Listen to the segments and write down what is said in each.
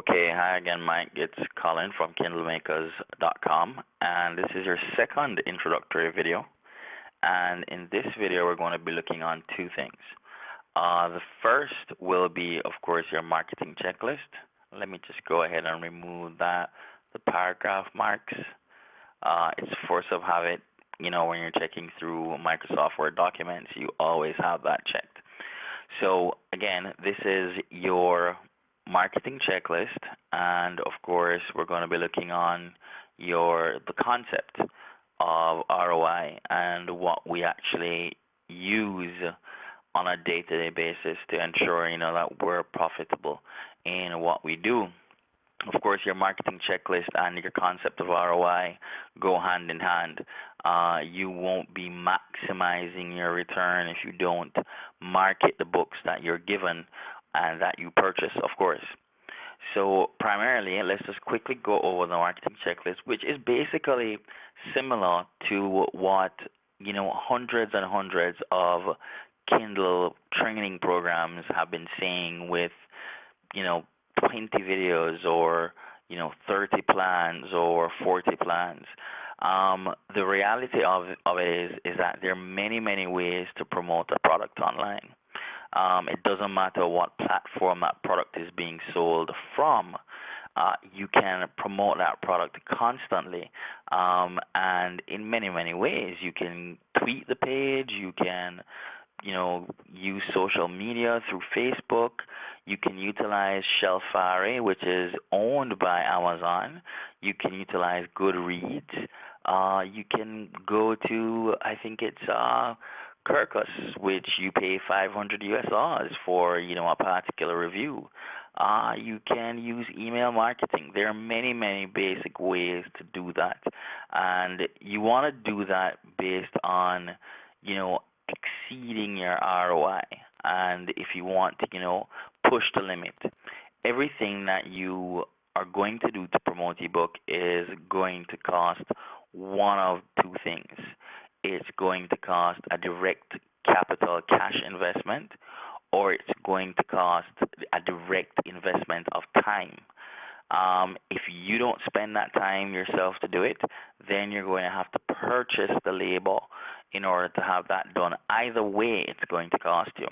Okay, hi again, Mike. It's Colin from KindleMakers.com, and this is your second introductory video. And in this video, we're going to be looking on two things. The first will be, of course, your marketing checklist. Let me just go ahead and remove the paragraph marks. It's force of habit. When you're checking through Microsoft Word documents, you always have that checked. So again, this is your marketing checklist, and of course we're going to be looking on the concept of ROI and what we actually use on a day-to-day basis to ensure that we're profitable in what we do. Of course, your marketing checklist and your concept of ROI go hand in hand. You won't be maximizing your return if you don't market the books that you're given and that you purchase, of course. So primarily, let's just quickly go over the marketing checklist, which is basically similar to what hundreds and hundreds of Kindle training programs have been saying with 20 videos or 30 plans or 40 plans. The reality of it is that there are many ways to promote a product online. It doesn't matter what platform that product is being sold from. You can promote that product constantly, and in many ways. You can tweet the page, you can use social media through Facebook. You can utilize Shelfari, which is owned by Amazon. You can utilize Goodreads. You can go to, I think it's Kirkus, which you pay $500 for, a particular review. You can use email marketing. There are many basic ways to do that, and you want to do that based on, exceeding your ROI. And if you want to, push the limit, everything that you are going to do to promote your book is going to cost one of two things. It's going to cost a direct capital cash investment, or it's going to cost a direct investment of time. If you don't spend that time yourself to do it, then you're going to have to purchase the label in order to have that done. Either way, it's going to cost you.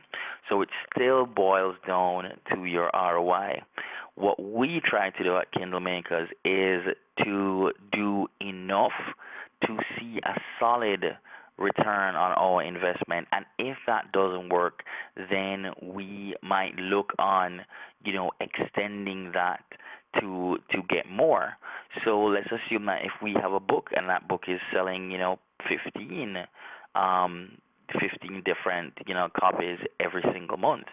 So it still boils down to your ROI. What we try to do at Kindle Makers is to do enough to see a solid return on our investment, and if that doesn't work, then we might look on extending that to get more. So let's assume that if we have a book and that book is selling 15 different copies every single month,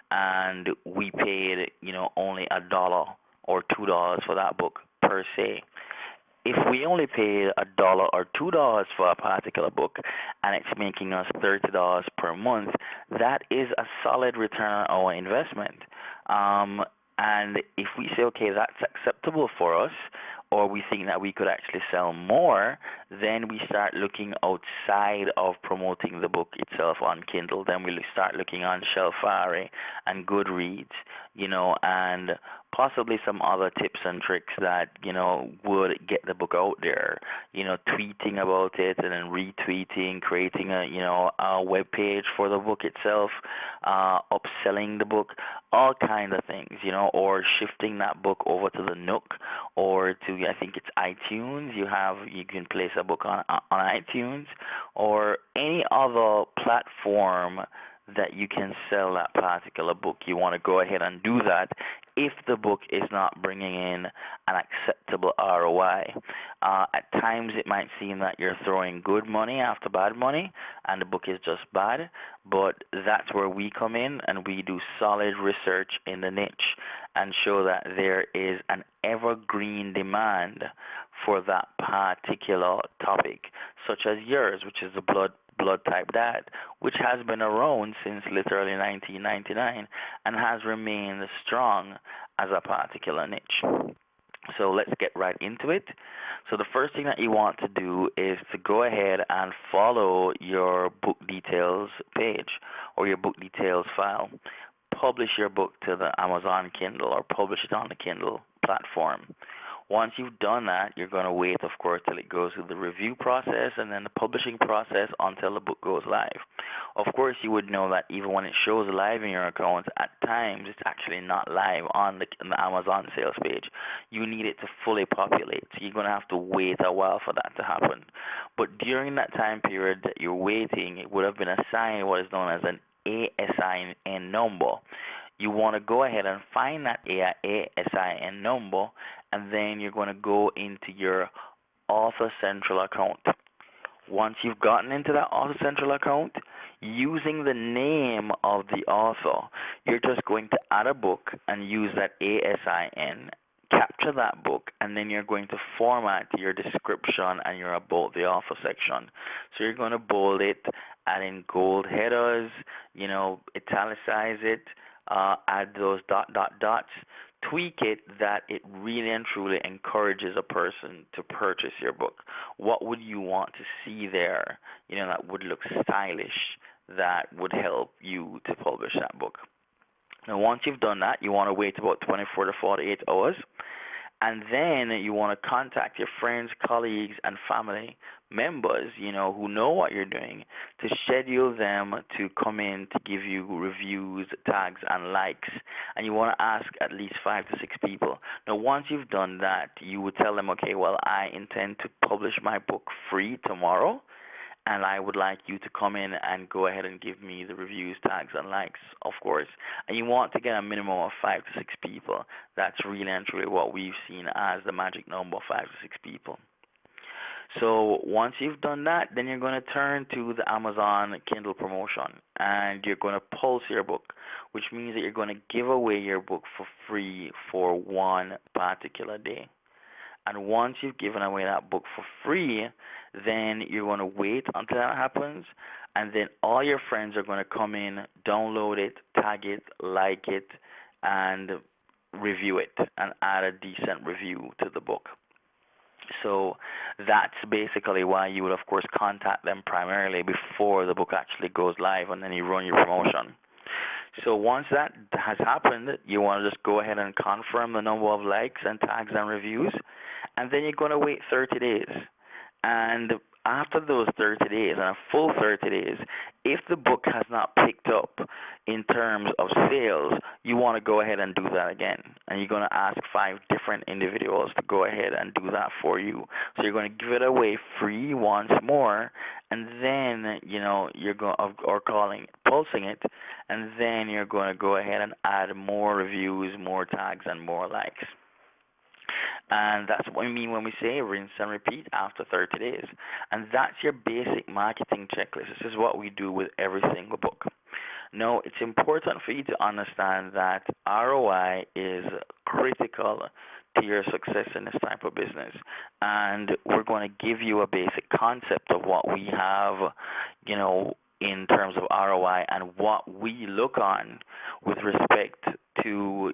and we paid only $1 or $2 for that book per se. If we only paid $1 or $2 for a particular book and it's making us $30 per month, that is a solid return on our investment. And if we say, okay, that's acceptable for us, or we think that we could actually sell more, then we start looking outside of promoting the book itself on Kindle. Then we'll start looking on Shelfari and Goodreads, and possibly some other tips and tricks that, would get the book out there, tweeting about it and then retweeting, creating a web page for the book itself, upselling the book, all kinds of things, or shifting that book over to the Nook or to, I think it's iTunes. You can place a book on iTunes or any other platform that you can sell that particular book. You want to go ahead and do that if the book is not bringing in an acceptable ROI. At times it might seem that you're throwing good money after bad money and the book is just bad, but that's where we come in and we do solid research in the niche and show that there is an evergreen demand for that particular topic, such as yours, which is the blood type dad, which has been around since literally 1999 and has remained strong as a particular niche. So let's get right into it. So the first thing that you want to do is to go ahead and follow your book details page or your book details file. publish your book to the Amazon Kindle or publish it on the Kindle platform. Once you've done that, you're going to wait, of course, till it goes through the review process and then the publishing process until the book goes live. Of course, you would know that even when it shows live in your account, at times it's actually not live on the Amazon sales page. You need it to fully populate. So you're going to have to wait a while for that to happen. But during that time period that you're waiting, it would have been assigned what is known as an ASIN number. You want to go ahead and find that ASIN number, and then you're going to go into your Author Central account. Once you've gotten into that Author Central account, using the name of the author, you're just going to add a book and use that ASIN, capture that book, and then you're going to format your description and your about the author section. So you're going to bold it, add in gold headers, italicize it, add those dots, tweak it that it really and truly encourages a person to purchase your book. What would you want to see there, that would look stylish, that would help you to publish that book? Now, once you've done that, you want to wait about 24 to 48 hours. And then you want to contact your friends, colleagues, and family members, who know what you're doing, to schedule them to come in to give you reviews, tags, and likes. And you want to ask at least 5 to 6 people. Now, once you've done that, you would tell them, okay, well, I intend to publish my book free tomorrow, and I would like you to come in and go ahead and give me the reviews, tags, and likes, of course. And you want to get a minimum of 5 to 6 people. That's really and truly what we've seen as the magic number, 5 to 6 people. So once you've done that, then you're going to turn to the Amazon Kindle promotion, and you're going to pulse your book, which means that you're going to give away your book for free for one particular day. And once you've given away that book for free, then you're going to wait until that happens, and then all your friends are going to come in, download it, tag it, like it, and review it, and add a decent review to the book. So that's basically why you would, of course, contact them primarily before the book actually goes live, and then you run your promotion. So once that has happened, you want to just go ahead and confirm the number of likes and tags and reviews, and then you're going to wait 30 days. And after those 30 days, and a full 30 days, if the book has not picked up in terms of sales, you want to go ahead and do that again. And you're going to ask 5 different individuals to go ahead and do that for you. So you're going to give it away free once more, and then, you're going or pulsing it, and then you're going to go ahead and add more reviews, more tags, and more likes. And that's what we mean when we say rinse and repeat after 30 days. And that's your basic marketing checklist. This is what we do with every single book. Now, it's important for you to understand that ROI is critical to your success in this type of business. And we're going to give you a basic concept of what we have, in terms of ROI and what we look on with respect to,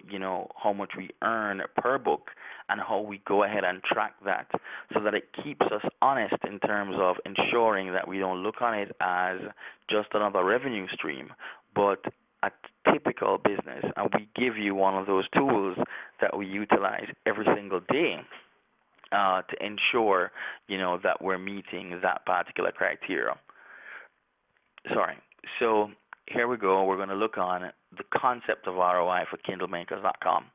how much we earn per book, and how we go ahead and track that, so that it keeps us honest in terms of ensuring that we don't look on it as just another revenue stream, but a typical business. And we give you one of those tools that we utilize every single day to ensure, that we're meeting that particular criteria. So here we go. We're going to look on the concept of ROI for KindleMakers.com.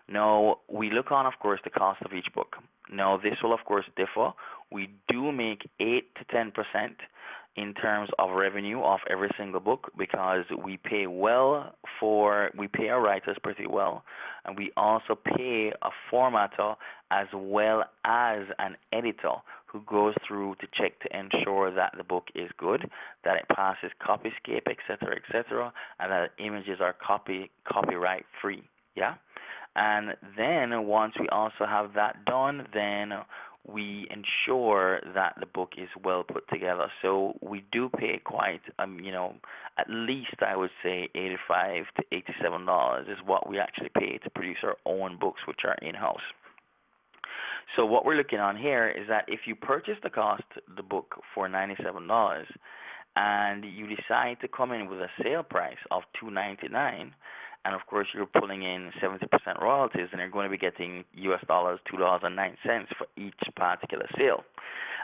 Now, we look on, of course, the cost of each book. Now, this will, of course, differ. We do make 8 to 10% in terms of revenue off every single book, because we pay our writers pretty well, and we also pay a formatter as well as an editor who goes through to check to ensure that the book is good, that it passes Copyscape, etc., and that images are copyright free. Yeah. And then once we also have that done, then we ensure that the book is well put together. So we do pay quite, at least I would say $85 to $87 is what we actually pay to produce our own books, which are in-house. So what we're looking on here is that if you purchase the book for $97, and you decide to come in with a sale price of $299, and of course you're pulling in 70% royalties, and you're going to be getting US dollars $2.09 for each particular sale.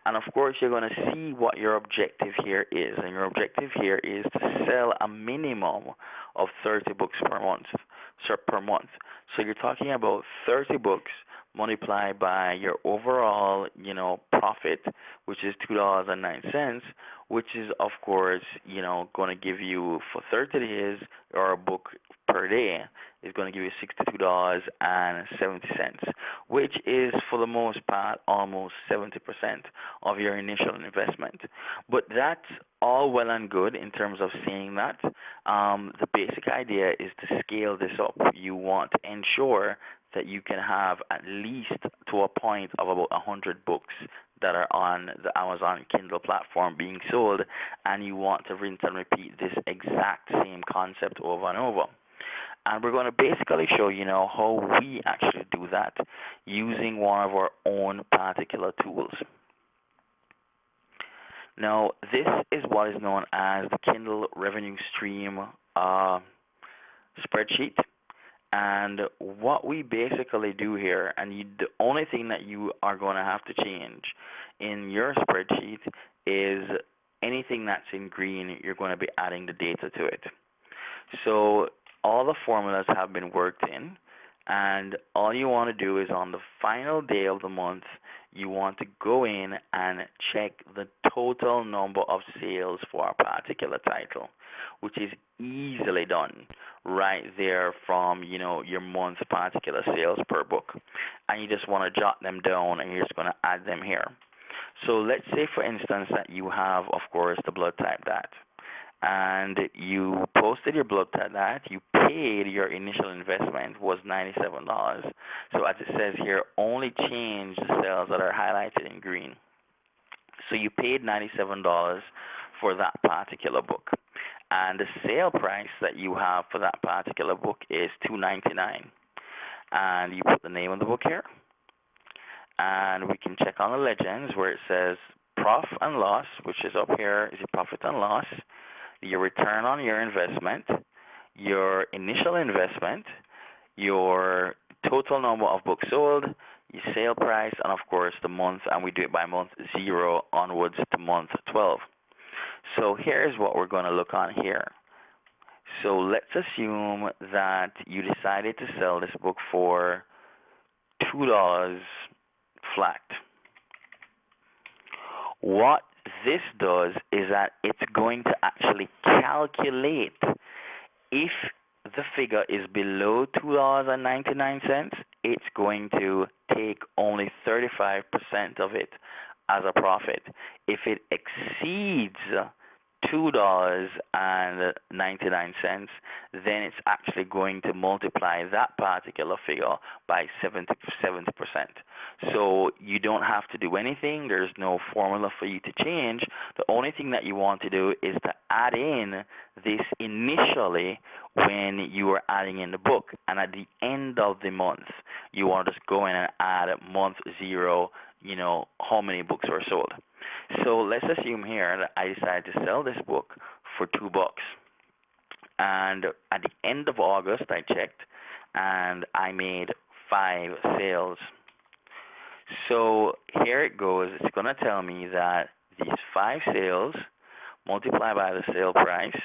And of course, you're going to see what your objective here is. And your objective here is to sell a minimum of 30 books per month. So you're talking about 30 books multiplied by your overall, profit, which is $2.09, which is, of course, going to give you for 30 days, or a book per day is going to give you $62.70, which is, for the most part, almost 70% of your initial investment. But that's all well and good in terms of saying that. The basic idea is to scale this up. You want to ensure that you can have at least to a point of about 100 books that are on the Amazon Kindle platform being sold, and you want to rinse and repeat this exact same concept over and over. And we're going to basically show you now how we actually do that using one of our own particular tools. Now, this is what is known as the Kindle Revenue Stream spreadsheet. And what we basically do here, and the only thing that you are going to have to change in your spreadsheet is anything that's in green, you're going to be adding the data to it. So all the formulas have been worked in, and all you want to do is on the final day of the month, you want to go in and check the total number of sales for a particular title, which is easily done right there from, your month's particular sales per book. And you just want to jot them down, and you're just going to add them here. So let's say, for instance, that you have, of course, the blood type that, and you posted your blood type that, you paid, your initial investment was $97. So as it says here, only change the sales that are highlighted in green. So you paid $97 for that particular book. And the sale price that you have for that particular book is $2.99. And you put the name of the book here. And we can check on the legends where it says profit and loss, which is up here, is your profit and loss, your return on your investment, your initial investment, your total number of books sold, your sale price, and of course the month, and we do it by month 0 onwards to month 12. So here's what we're going to look on here. So let's assume that you decided to sell this book for $2 flat. What this does is that it's going to actually calculate if the figure is below $2.99, it's going to take only 35% of it as a profit. If it exceeds $2.99, then it's actually going to multiply that particular figure by 70%. So you don't have to do anything. There's no formula for you to change. The only thing that you want to do is to add in this initially when you are adding in the book. And at the end of the month, you want to just go in and add month 0, how many books were sold. So let's assume here that I decided to sell this book for $2. And at the end of August, I checked, and I made 5 sales. So here it goes. It's going to tell me that these 5 sales multiplied by the sale price,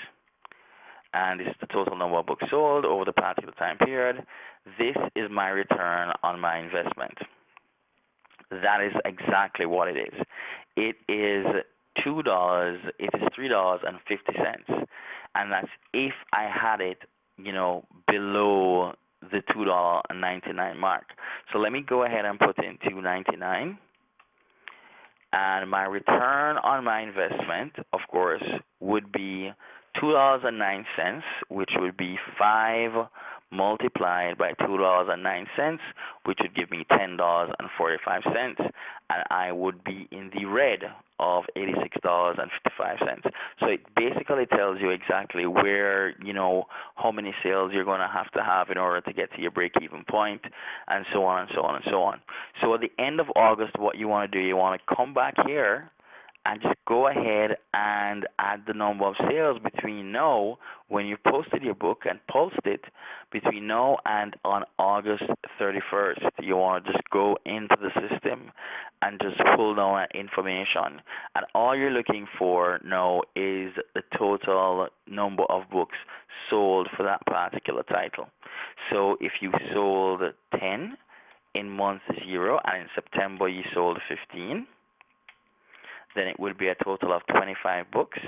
and this is the total number of books sold over the particular time period. This is my return on my investment. That is exactly what it is. It is $2. It is $3.50, and that's if I had it, below the $2.99 mark. So let me go ahead and put in $2.99, and my return on my investment, of course, would be $2.09, which would be 5 multiplied by $2.09, which would give me $10.45, and I would be in the red of $86.55. So it basically tells you exactly where, how many sales you're going to have in order to get to your break-even point, and so on and so on and so on. So at the end of August, what you want to do, you want to come back here and just go ahead and add the number of sales between now when you posted your book and post it between now and on August 31st. You want to just go into the system and just pull down that information. And all you're looking for now is the total number of books sold for that particular title. So if you sold 10 in month 0 and in September you sold 15, then it would be a total of 25 books,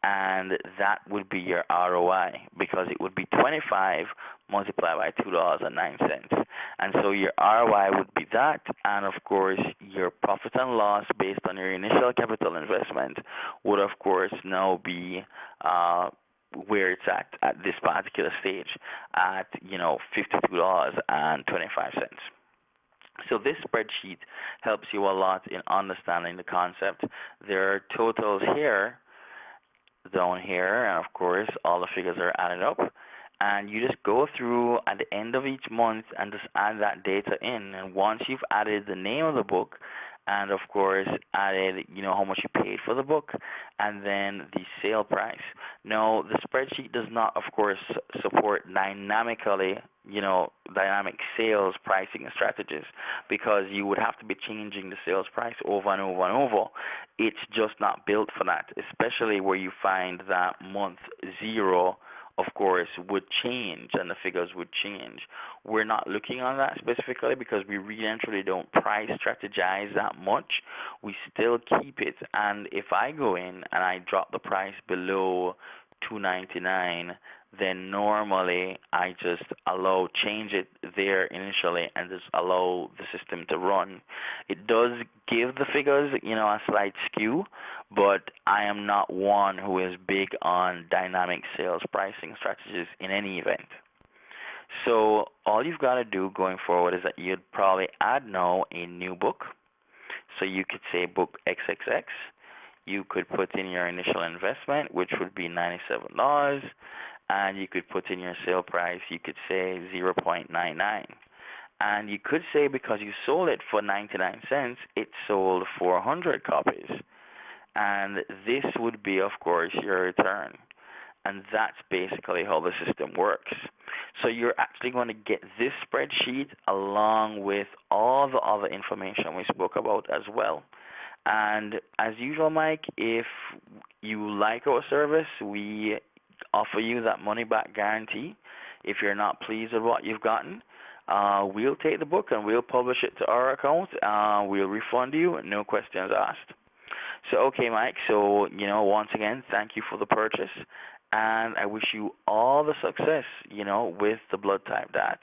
and that would be your ROI, because it would be 25 multiplied by $2.09. And so your ROI would be that, and of course your profit and loss based on your initial capital investment would of course now be where it's at this particular stage at $52.25. So this spreadsheet helps you a lot in understanding the concept. There are totals here, down here, and of course all the figures are added up. And you just go through at the end of each month and just add that data in. And once you've added the name of the book, and of course added, how much you paid for the book, and then the sale price. Now, the spreadsheet does not, of course, support dynamic sales pricing strategies, because you would have to be changing the sales price over and over and over. It's just not built for that, especially where you find that month 0 of course would change and the figures would change. We're not looking on that specifically because we really and truly don't price strategize that much. We still keep it, and if I go in and I drop the price below $2.99, then normally I just change it there initially and just allow the system to run. It does give the figures, a slight skew, but I am not one who is big on dynamic sales pricing strategies in any event. So all you've got to do going forward is that you'd probably add now a new book. So you could say book XXX. You could put in your initial investment, which would be $97, and you could put in your sale price. You could say 0.99. And you could say, because you sold it for 99 cents, it sold 400 copies. And this would be, of course, your return. And that's basically how the system works. So you're actually going to get this spreadsheet along with all the other information we spoke about as well. And as usual, Mike, if you like our service, we offer you that money-back guarantee. If you're not pleased with what you've gotten, we'll take the book and we'll publish it to our account. We'll refund you, no questions asked. So, okay, Mike, so, once again, thank you for the purchase, and I wish you all the success, with the blood type DAT.